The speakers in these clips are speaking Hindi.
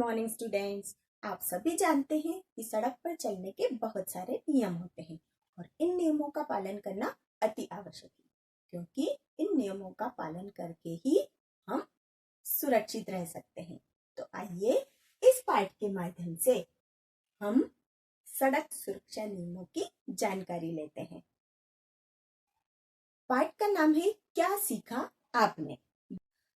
Morning students. आप सभी जानते हैं कि सड़क पर चलने के बहुत सारे नियम होते हैं और इन नियमों का पालन करना अति आवश्यक है, क्योंकि इन नियमों का पालन करके ही हम सुरक्षित रह सकते हैं। तो आइए इस पाठ के माध्यम से हम सड़क सुरक्षा नियमों की जानकारी लेते हैं। पाठ का नाम है क्या सीखा आपने।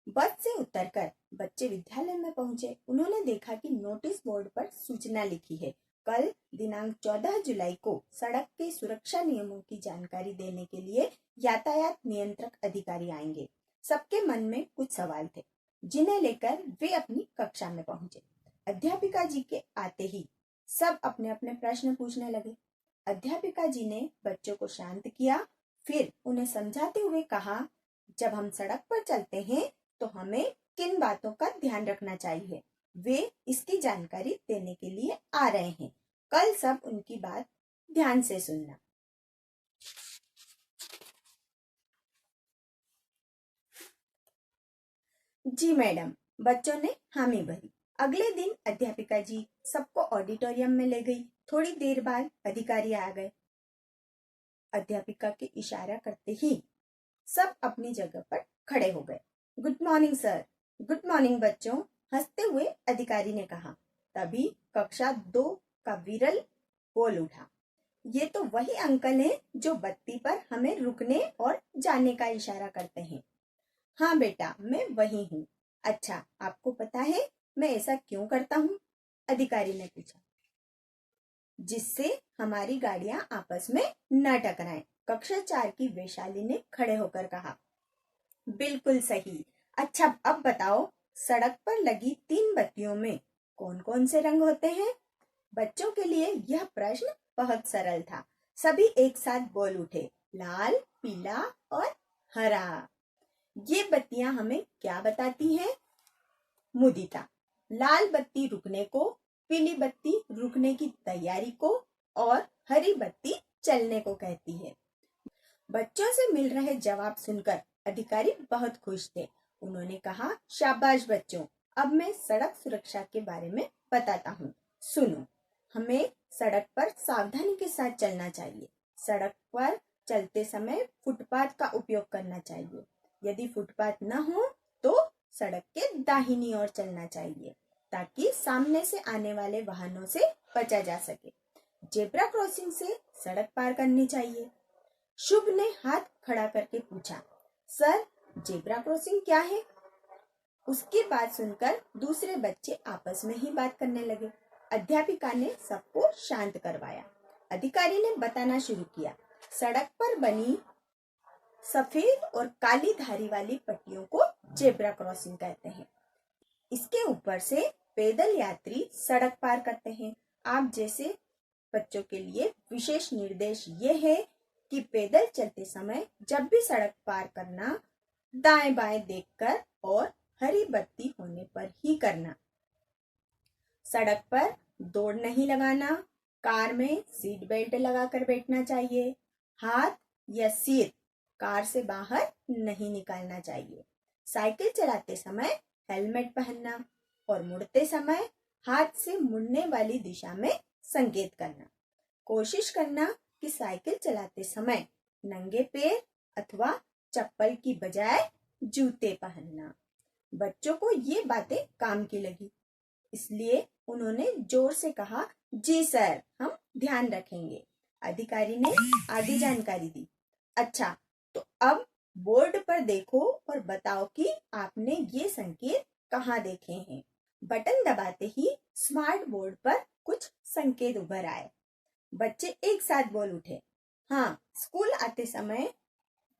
बस से उतरकर बच्चे विद्यालय में पहुंचे। उन्होंने देखा कि नोटिस बोर्ड पर सूचना लिखी है, कल दिनांक 14 जुलाई को सड़क के सुरक्षा नियमों की जानकारी देने के लिए यातायात नियंत्रक अधिकारी आएंगे। सबके मन में कुछ सवाल थे, जिन्हें लेकर वे अपनी कक्षा में पहुंचे। अध्यापिका जी के आते ही सब अपने अपने प्रश्न पूछने लगे। अध्यापिका जी ने बच्चों को शांत किया, फिर उन्हें समझाते हुए कहा, जब हम सड़क पर चलते हैं तो हमें किन बातों का ध्यान रखना चाहिए। वे इसकी जानकारी देने के लिए आ रहे हैं। कल सब उनकी बात ध्यान से सुनना। जी मैडम, बच्चों ने हामी भरी। अगले दिन अध्यापिका जी सबको ऑडिटोरियम में ले गई। थोड़ी देर बाद अधिकारी आ गए। अध्यापिका के इशारा करते ही सब अपनी जगह पर खड़े हो गए। Good morning sir. Good morning बच्चों, हंसते हुए अधिकारी ने कहा। तभी कक्षा 2 का विरल बोल उठा, ये तो वही अंकल हैं जो बत्ती पर हमें रुकने और जाने का इशारा करते हैं। हाँ बेटा, मैं वही हूँ। अच्छा, आपको पता है मैं ऐसा क्यों करता हूँ? अधिकारी ने पूछा। जिससे हमारी गाड़ियां आपस में न टकराएं। कक्षा 4 की वैशाली ने खड़े होकर कहा। बिल्कुल सही। अच्छा, अब बताओ, सड़क पर लगी 3 बत्तियों में कौन कौन से रंग होते हैं? बच्चों के लिए यह प्रश्न बहुत सरल था। सभी एक साथ बोल उठे, लाल, पीला और हरा। ये बत्तियां हमें क्या बताती हैं? मुदिता। लाल बत्ती रुकने को, पीली बत्ती रुकने की तैयारी को और हरी बत्ती चलने को कहती है। बच्चों से मिल रहे जवाब सुनकर अधिकारी बहुत खुश थे। उन्होंने कहा, शाबाश बच्चों, अब मैं सड़क सुरक्षा के बारे में बताता हूँ। सुनो, हमें सड़क पर सावधानी के साथ चलना चाहिए। सड़क पर चलते समय फुटपाथ का उपयोग करना चाहिए। यदि फुटपाथ न हो तो सड़क के दाहिनी ओर चलना चाहिए, ताकि सामने से आने वाले वाहनों से बचा जा सके। जेब्रा क्रॉसिंग से सड़क पार करनी चाहिए। शुभ ने हाथ खड़ा करके पूछा, सर, जेब्रा क्रॉसिंग क्या है? उसकी बात सुनकर दूसरे बच्चे आपस में ही बात करने लगे। अध्यापिका ने सबको शांत करवाया। अधिकारी ने बताना शुरू किया, सड़क पर बनी सफेद और काली धारी वाली पट्टियों को जेब्रा क्रॉसिंग कहते हैं। इसके ऊपर से पैदल यात्री सड़क पार करते हैं। आप जैसे बच्चों के लिए विशेष निर्देश ये है कि पैदल चलते समय जब भी सड़क पार करना, दाएं बाएं देखकर और हरी बत्ती होने पर ही करना। सड़क पर दौड़ नहीं लगाना। कार में सीट बेल्ट लगाकर बैठना चाहिए। हाथ या सिर कार से बाहर नहीं निकालना चाहिए। साइकिल चलाते समय हेलमेट पहनना और मुड़ते समय हाथ से मुड़ने वाली दिशा में संकेत करना। कोशिश करना कि साइकिल चलाते समय नंगे पैर अथवा चप्पल की बजाय जूते पहनना। बच्चों को ये बातें काम की लगी, इसलिए उन्होंने जोर से कहा, जी सर, हम ध्यान रखेंगे। अधिकारी ने आगे जानकारी दी। अच्छा, तो अब बोर्ड पर देखो और बताओ कि आपने ये संकेत कहाँ देखे हैं। बटन दबाते ही स्मार्ट बोर्ड पर कुछ संकेत उभर आए। बच्चे एक साथ बोल उठे, हाँ, स्कूल आते समय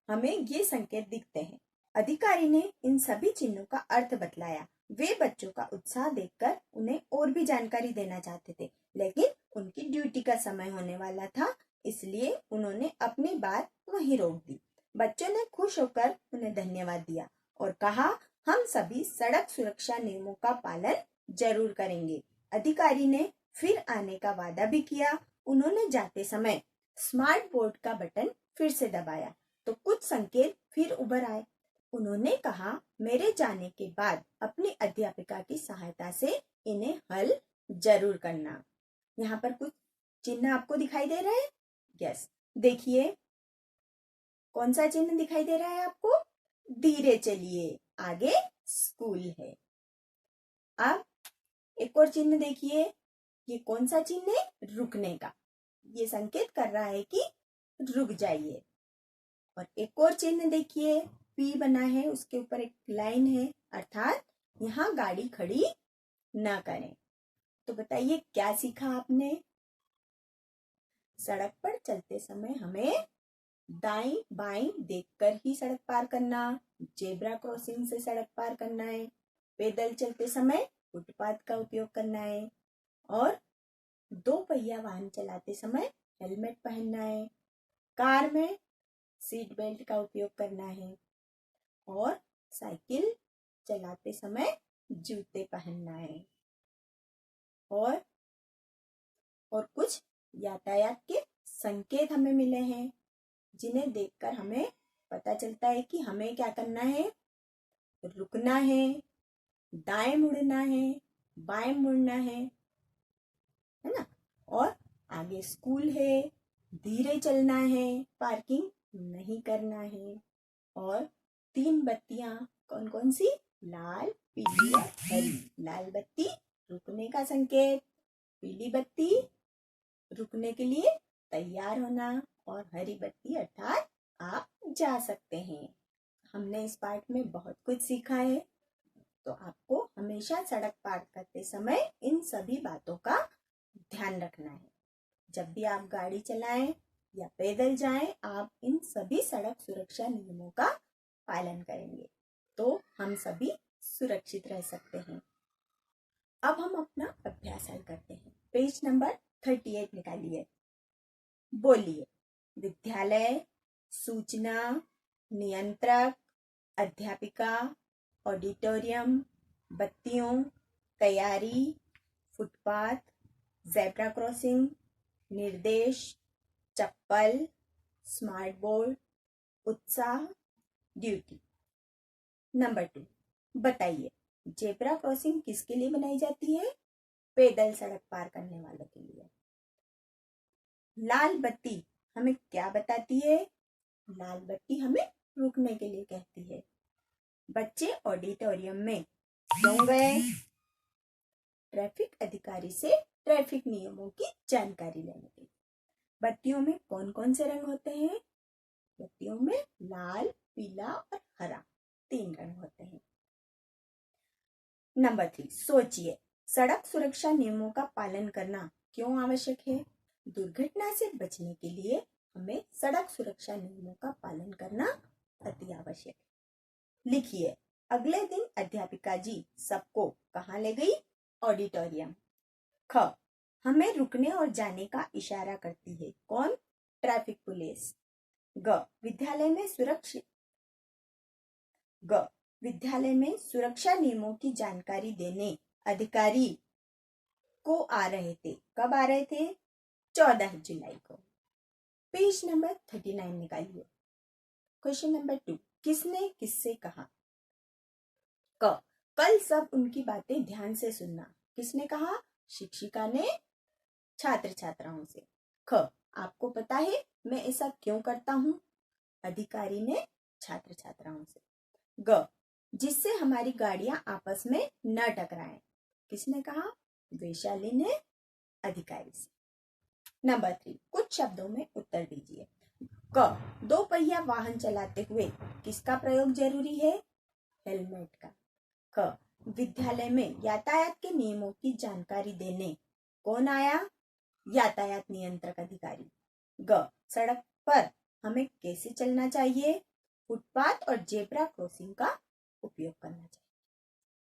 हमें ये संकेत दिखते हैं। अधिकारी ने इन सभी चिन्हों का अर्थ बतलाया। वे बच्चों का उत्साह देखकर उन्हें और भी जानकारी देना चाहते थे, लेकिन उनकी ड्यूटी का समय होने वाला था, इसलिए उन्होंने अपनी बात वहीं रोक दी। बच्चों ने खुश होकर उन्हें धन्यवाद दिया और कहा, हम सभी सड़क सुरक्षा नियमों का पालन जरूर करेंगे। अधिकारी ने फिर आने का वादा भी किया। उन्होंने जाते समय स्मार्ट बोर्ड का बटन फिर से दबाया तो कुछ संकेत फिर उभर आए। उन्होंने कहा, मेरे जाने के बाद अपनी अध्यापिका की सहायता से इन्हें हल जरूर करना। यहाँ पर कुछ चिन्ह आपको दिखाई दे रहे हैं? यस, देखिए कौन सा चिन्ह दिखाई दे रहा है आपको? धीरे चलिए, आगे स्कूल है। अब एक और चिन्ह देखिए, ये कौन सा चिन्ह है? रुकने का। ये संकेत कर रहा है कि रुक जाइए। और एक और चिन्ह देखिए, पी बना है, उसके ऊपर एक लाइन है, अर्थात यहाँ गाड़ी खड़ी ना करें। तो बताइए क्या सीखा आपने? सड़क पर चलते समय हमें दाईं बाईं देखकर ही सड़क पार करना, जेब्रा क्रॉसिंग से सड़क पार करना है, पैदल चलते समय फुटपाथ का उपयोग करना है, और 2 पहिया वाहन चलाते समय हेलमेट पहनना है, कार में सीट बेल्ट का उपयोग करना है, और साइकिल चलाते समय जूते पहनना है। और कुछ यातायात के संकेत हमें मिले हैं, जिन्हें देखकर हमें पता चलता है कि हमें क्या करना है। रुकना है, दाएं मुड़ना है, बाएं मुड़ना है ना? और आगे स्कूल है, धीरे चलना है, पार्किंग नहीं करना है, और 3 बत्तियां कौन कौन सी? लाल, पीली और हरी। लाल बत्ती रुकने का संकेत, पीली बत्ती रुकने के लिए तैयार होना, और हरी बत्ती अर्थात आप जा सकते हैं। हमने इस पाठ में बहुत कुछ सीखा है, तो आपको हमेशा सड़क पार करते समय इन सभी बातों का ध्यान रखना है। जब भी आप गाड़ी चलाएं या पैदल जाएं, आप इन सभी सड़क सुरक्षा नियमों का पालन करेंगे तो हम सभी सुरक्षित रह सकते हैं। अब हम अपना अभ्यास हल करते हैं। पेज नंबर 38 निकालिए। बोलिए, विद्यालय, सूचना, नियंत्रक, अध्यापिका, ऑडिटोरियम, बत्तियों, तैयारी, फुटपाथ, ज़ेब्रा क्रॉसिंग, निर्देश, चप्पल, स्मार्ट बोर्ड, उत्साह, ड्यूटी। नंबर 2, बताइए ज़ेब्रा क्रॉसिंग किसके लिए बनाई जाती है? पैदल सड़क पार करने वालों के लिए। लाल बत्ती हमें क्या बताती है? लाल बत्ती हमें रुकने के लिए कहती है। बच्चे ऑडिटोरियम में क्यों गए? ट्रैफिक अधिकारी से ट्रैफिक नियमों की जानकारी लेने के लिए। बत्तियों में कौन कौन से रंग होते हैं? बत्तियों में लाल, पीला और हरा 3 रंग होते हैं। नंबर 3, सोचिए सड़क सुरक्षा नियमों का पालन करना क्यों आवश्यक है? दुर्घटना से बचने के लिए हमें सड़क सुरक्षा नियमों का पालन करना अति आवश्यक है। लिखिए, अगले दिन अध्यापिका जी सबको कहाँ ले गई? ऑडिटोरियम। ख, हमें रुकने और जाने का इशारा करती है कौन? Traffic police. ग, विद्यालय में सुरक्षा नियमों की जानकारी देने अधिकारी को आ रहे थे। कब आ रहे थे? 14 जुलाई को। पेज नंबर 39 निकालिए। क्वेश्चन नंबर 2, किसने किससे कहा? क, कल सब उनकी बातें ध्यान से सुनना। किसने कहा? शिक्षिका ने छात्र छात्राओं से। ख, आपको पता है मैं ऐसा क्यों करता हूँ? अधिकारी ने छात्र छात्राओं से। ग, जिससे हमारी गाड़ियां आपस में न टकराएं। किसने कहा? वैशाली ने अधिकारी से। नंबर 3, कुछ शब्दों में उत्तर दीजिए। क, 2 पहिया वाहन चलाते हुए किसका प्रयोग जरूरी है? हेलमेट का। ख, विद्यालय में यातायात के नियमों की जानकारी देने कौन आया? यातायात नियंत्रक अधिकारी। ग, सड़क पर हमें कैसे चलना चाहिए? फुटपाथ और जेब्रा क्रॉसिंग का उपयोग करना चाहिए।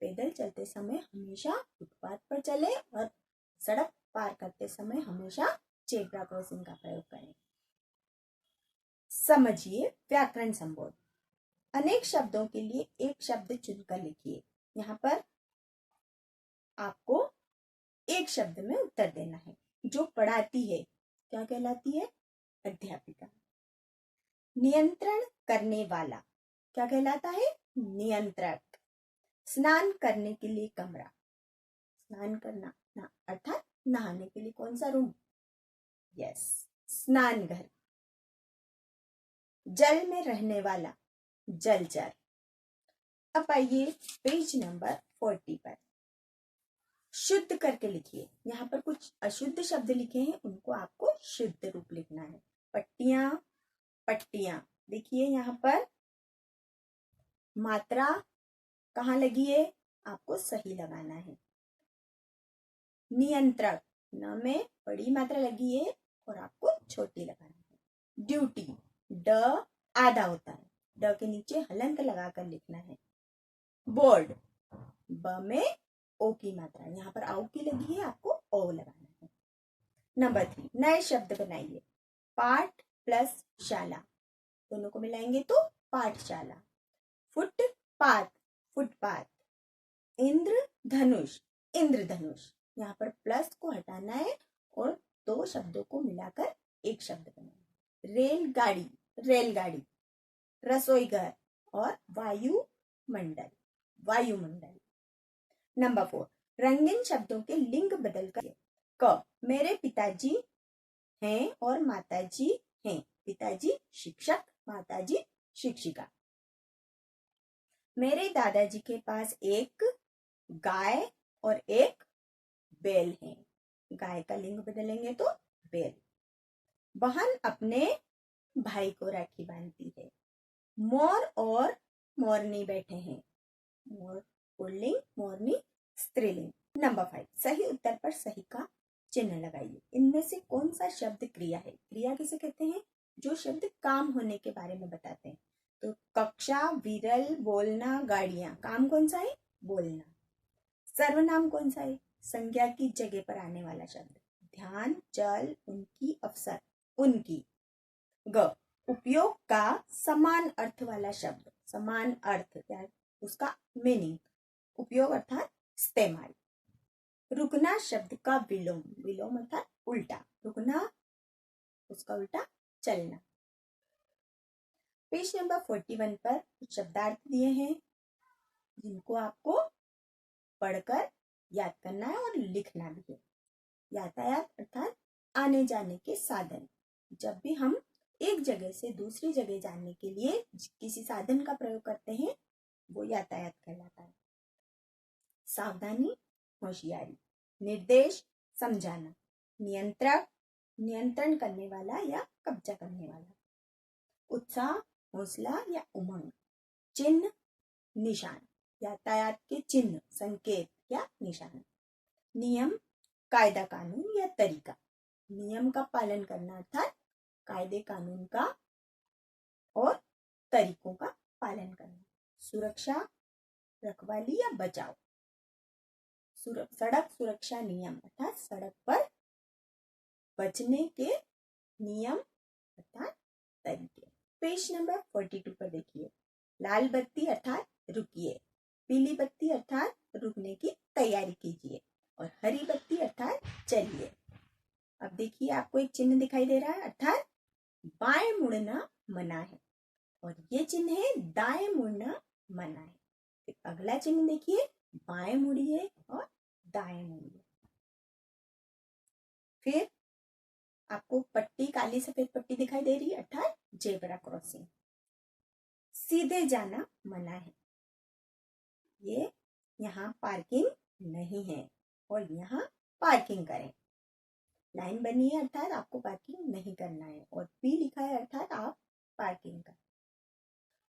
पैदल चलते समय हमेशा फुटपाथ पर चले और सड़क पार करते समय हमेशा जेब्रा क्रॉसिंग का प्रयोग करें। समझिए व्याकरण संबोध। अनेक शब्दों के लिए एक शब्द चुनकर लिखिए। यहाँ पर आपको एक शब्द में उत्तर देना है। जो पढ़ाती है क्या कहलाती है? अध्यापिका। नियंत्रण करने वाला क्या कहलाता है? नियंत्रक। स्नान करने के लिए कमरा, स्नान करना ना अर्थात नहाने के लिए कौन सा रूम? यस, स्नान घर। जल में रहने वाला, जलचर। अब आइए पेज नंबर 40 पर। शुद्ध करके लिखिए। यहाँ पर कुछ अशुद्ध शब्द लिखे हैं, उनको आपको शुद्ध रूप लिखना है। पट्टियां, पट्टियां। देखिए यहाँ पर मात्रा कहाँ लगी है, आपको सही लगाना है। नियंत्रक, न में बड़ी मात्रा लगी है और आपको छोटी लगानी है। ड्यूटी, ड आधा होता है, ड के नीचे हलंत लगाकर लिखना है। बोर्ड, ब में ओ की मात्रा, यहाँ पर आओ की लगी है, आपको ओ लगाना है। नंबर 3, नए शब्द बनाइए। पाठ प्लस शाला, दोनों को मिलाएंगे तो पाठशाला। Footpath, footpath. इंद्र धनुष, इंद्रधनुष। यहाँ पर प्लस को हटाना है और दो शब्दों को मिलाकर एक शब्द बनाना है। रेलगाड़ी, रेलगाड़ी। रसोई घर और वायुमंडल, वायुमंडल। नंबर 4, रंगीन शब्दों के लिंग बदल कर। क, मेरे पिताजी हैं और माताजी हैं। पिताजी शिक्षक, माताजी शिक्षिका। मेरे दादाजी के पास एक गाय और एक बैल है। गाय का लिंग बदलेंगे तो बैल। बहन अपने भाई को राखी बांधती है। मोर और मोरनी बैठे हैं। मोर पुल्लिंग, मोरनी स्त्रीलिंग। नंबर 5, सही उत्तर पर सही का चिन्ह लगाइए। इनमें से कौन सा शब्द क्रिया है? क्रिया किसे कहते हैं? जो शब्द काम होने के बारे में बताते हैं। तो कक्षा, विरल, बोलना, गाड़ियां। काम कौन सा है? बोलना। सर्वनाम कौन सा है? संज्ञा की जगह पर आने वाला शब्द। ध्यान, चल, उनकी, अवसर, उनकी। ग, उपयोग का समान अर्थ वाला शब्द। समान अर्थ या उसका मीनिंग, उपयोग अर्थात इस्तेमाल। रुकना शब्द का विलोम, विलोम अर्थात उल्टा। रुकना, उसका उल्टा चलना। पेज नंबर 41 पर कुछ शब्दार्थ दिए हैं जिनको आपको पढ़कर याद करना है और लिखना भी है। यातायात अर्थात आने जाने के साधन। जब भी हम एक जगह से दूसरी जगह जाने के लिए किसी साधन का प्रयोग करते हैं, वो यातायात कहलाता है। सावधानी, होशियारी। निर्देश, समझाना। नियंत्रक, नियंत्रण करने वाला या कब्जा करने वाला। उत्साह, हौसला या उमंग। चिन्ह, निशान। यातायात के चिन्ह, संकेत या निशान। नियम, कायदा, कानून या तरीका। नियम का पालन करना अर्थात कायदे कानून का और तरीकों का पालन करना। सुरक्षा, रखवाली या बचाव। सड़क सुरक्षा नियम अर्थात सड़क पर बचने के नियम अर्थात तरीके। पेज नंबर 42 पर देखिए। लाल बत्ती अर्थात रुकिए। पीली बत्ती अर्थात रुकने की तैयारी कीजिए और हरी बत्ती अर्थात चलिए। अब देखिए आपको एक चिन्ह दिखाई दे रहा है अर्थात बाएं मुड़ना मना है और ये चिन्ह है दाएं मुड़ना मना है। फिर अगला चिन्ह देखिए, बाएं मुड़िए और दाएं मुड़िए। फिर आपको पट्टी, काली सफेद पट्टी दिखाई दे रही है अर्थात जेब्रा क्रॉसिंग। सीधे जाना मना है, ये यहाँ पार्किंग नहीं है और यहाँ पार्किंग करें। लाइन बनी है अर्थात आपको पार्किंग नहीं करना है और पी लिखा है अर्थात आप पार्किंग कर।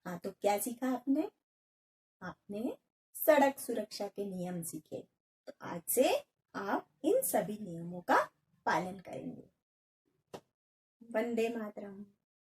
हाँ, तो क्या सीखा आपने? आपने सड़क सुरक्षा के नियम सीखे। तो आज से आप इन सभी नियमों का पालन करेंगे। वंदे मातरम।